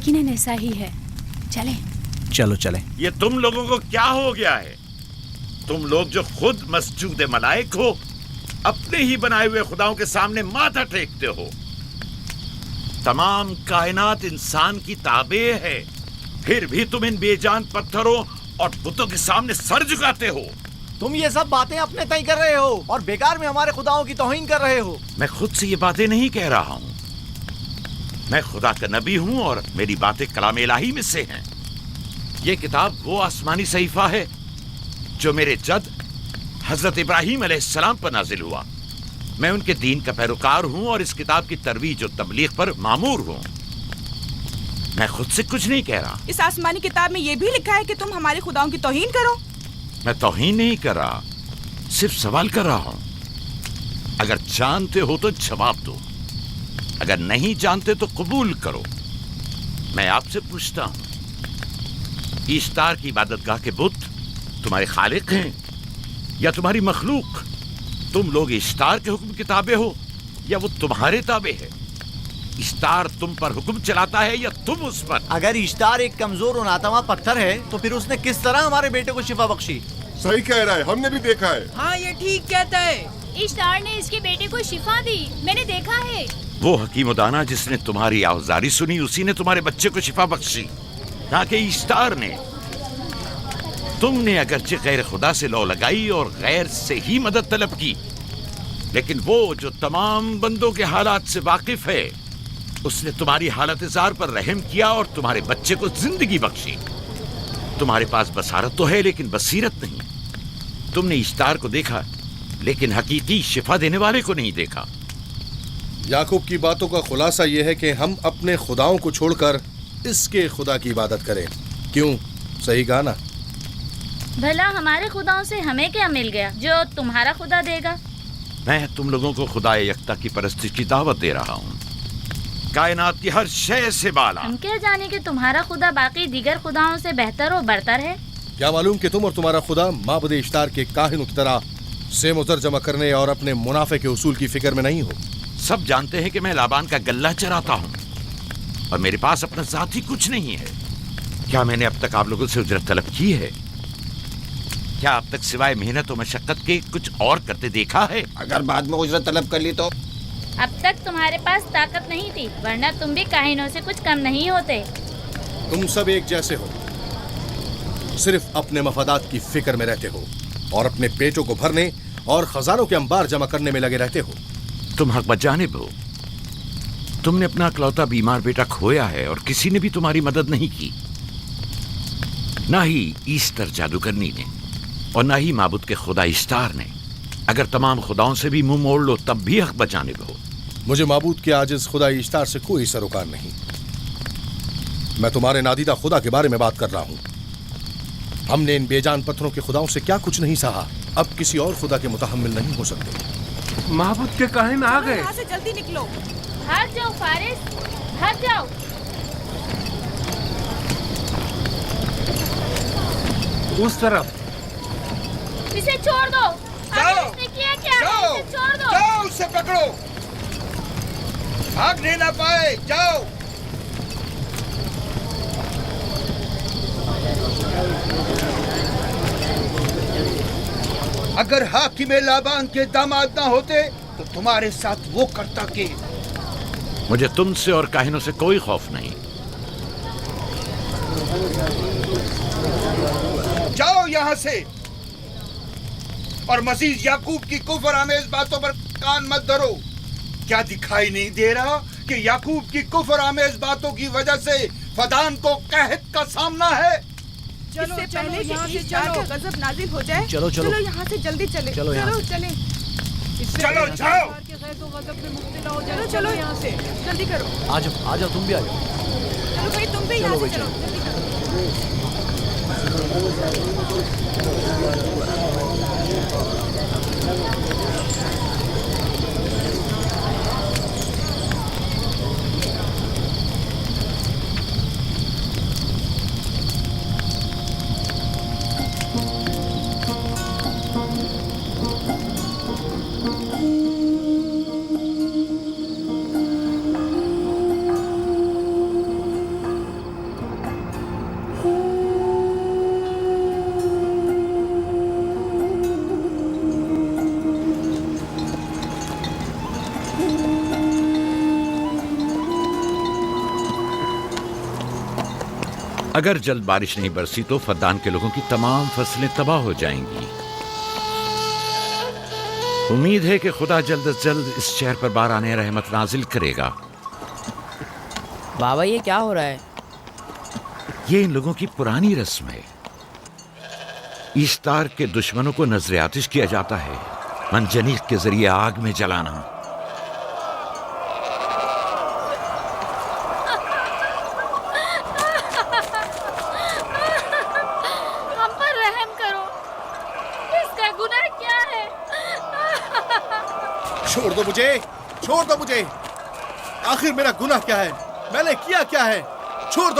यकीनन ऐसा ही है। चले चलो चले। ये तुम लोगों को क्या हो गया है? तुम लोग जो खुद मस्जूद मलाइक हो, अपने ही बनाए हुए खुदाओं के सामने माथा टेकते हो। तमाम कायनात इंसान की ताबे है, फिर भी तुम इन बेजान पत्थरों और बुतों के सामने सर झुकाते हो। तुम ये सब बातें अपने तय कर रहे हो और बेकार में हमारे खुदाओं की तौहीन कर रहे हो। मैं खुद से ये बातें नहीं कह रहा हूँ। मैं खुदा का नबी हूँ और मेरी बातें कलाम इलाही में से हैं। ये किताब वो आसमानी सहीफा है जो मेरे जद हजरत इब्राहीम अलैहिस्सलाम पर नाजिल हुआ। मैं उनके दीन का पैरोकार हूँ और इस किताब की तरवीज और तबलीग पर मामूर हूँ। मैं खुद से कुछ नहीं कह रहा। इस आसमानी किताब में ये भी लिखा है कि तुम हमारे खुदाओं की तौहीन करो। मैं तौहीन नहीं कर रहा, सिर्फ सवाल कर रहा हूँ। अगर जानते हो तो जवाब दो, अगर नहीं जानते तो कबूल करो। मैं आपसे पूछता हूँ, ईस्टार की इबादतगाह के बुत तुम्हारे खालिक हैं या तुम्हारी मखलूक? तुम लोग ईस्टार के हुक्म के ताबे हो या वो तुम्हारे ताबे है? ईस्टार तुम पर हुक्म चलाता है या तुम उस पर? अगर इश्तार एक कमजोर और नातवा पत्थर है तो फिर उसने किस तरह हमारे बेटे को शिफा बख्शी? सही कह रहा है, हमने भी देखा है। हाँ, ये ठीक कहता है। इश्तार ने इसके बेटे को शिफा दी, मैंने देखा है। वो हकीम दाना जिसने तुम्हारी आवाज़ारी सुनी, उसी ने तुम्हारे बच्चे को शिफा बख्शी, ना कि ईस्टार ने। तुमने अगरचे गैर खुदा से लौ लगाई और गैर से ही मदद तलब की, लेकिन वो जो तमाम बंदों के हालात से वाकिफ है, उसने तुम्हारी हालत जार पर रहम किया और तुम्हारे बच्चे को जिंदगी बख्शी। तुम्हारे पास बसारत तो है लेकिन बसीरत नहीं। तुमने इश्तार को देखा लेकिन हकीकी शिफा देने वाले को नहीं देखा। याकूब की बातों का खुलासा यह है कि हम अपने खुदाओं को छोड़कर इसके खुदा की इबादत करें। क्यों? सही कहा ना? भला हमारे खुदाओं से हमें क्या मिल गया जो तुम्हारा खुदा देगा? मैं तुम लोगों को खुदा यकता की परस्तिश की दावत दे रहा हूँ, कायनात की हर शय से बाला। हम क्या जाने कि तुम्हारा खुदा बाकी दीगर खुदाओं से बेहतर और बरतर है? क्या मालूम कि तुम और तुम्हारा खुदा माबुद इश्तार के काहिनों की तरह से मुतर जमा करने और अपने मुनाफे के उसूल की फिक्र में नहीं हो। सब जानते हैं कि मैं लाबान का गल्ला चराता हूँ और मेरे पास अपना ज़ाती कुछ नहीं है। क्या मैंने अब तक आप लोगों से उजरत तलब की है? क्या अब तक सिवाय मेहनत और मशक्कत के कुछ और करते देखा है? अगर बाद में उजरत तलब कर ली तो? अब तक तुम्हारे पास ताकत नहीं थी, वरना तुम भी काहिनों से कुछ कम नहीं होते। तुम सब एक जैसे हो, सिर्फ अपने मफादात की फिक्र में रहते हो और अपने पेटों को भरने और खजानों के अंबार जमा करने में लगे रहते हो। तुम हक बजानिब हो। तुमने अपना इकलौता बीमार बेटा खोया है और किसी ने भी तुम्हारी मदद नहीं की, ना ही ईस्टर जादूगरनी ने और ना ही माबुद के खुदा इश्तार ने। अगर तमाम खुदाओं से भी मुंह मोड़ लो तब भी हक बजानिब हो। मुझे माबूद के आजिज खुदा इश्तार से कोई सरोकार नहीं। मैं तुम्हारे नादीदा खुदा के बारे में बात कर रहा हूँ। हमने इन बेजान पत्थरों के खुदाओं से क्या कुछ नहीं सहा, अब किसी और खुदा के मुतहम्मिल नहीं हो सकते। महबूद के काहिन आ गए। यहाँ से जल्दी निकलो। भाग जाओ फारिस, भाग जाओ। उस तरफ। इसे छोड़ दो। जाओ, इसने किया क्या? जाओ, इसे छोड़ दो। जाओ, उसे पकड़ो, भागने ना पाए। जाओ। अगर हाकिम लाबान के दामाद ना होते तो तुम्हारे साथ वो करता के। मुझे तुमसे और काहिनों से कोई खौफ नहीं। जाओ यहाँ से और मजीद याकूब की कुफर आमेज बातों पर कान मत धरो। क्या दिखाई नहीं दे रहा कि याकूब की कुफर आमेज बातों की वजह से फदान को कहत का सामना है? चलो पहले यहाँ से चलो, गजब नाजिल हो जाए। चलो, चलो। चलो यहाँ से जल्दी चले। चलो यहाँ से। चले। चलो, जाओ। चलो चलो यहाँ से जल्दी करो। आ जाओ, तुम भी आ जाओ। चलो भाई, तुम भी यहाँ से चलो, जल्दी करो। اگر جلد بارش نہیں برسی تو فدان کے لوگوں کی تمام فصلیں تباہ ہو جائیں گی. امید ہے کہ خدا جلد از جلد اس شہر پر باران رحمت نازل کرے گا. بابا یہ کیا ہو رہا ہے؟ یہ ان لوگوں کی پرانی رسم ہے. ایسٹار کے دشمنوں کو نذر آتش کیا جاتا ہے، منجنیق کے ذریعے آگ میں جلانا. ہم پر رحم کرو، اس کا گناہ کیا ہے؟ چھوڑ دو مجھے، چھوڑ دو مجھے. آخر میرا گناہ کیا ہے؟ میں نے کیا کیا ہے؟ چھوڑ دو.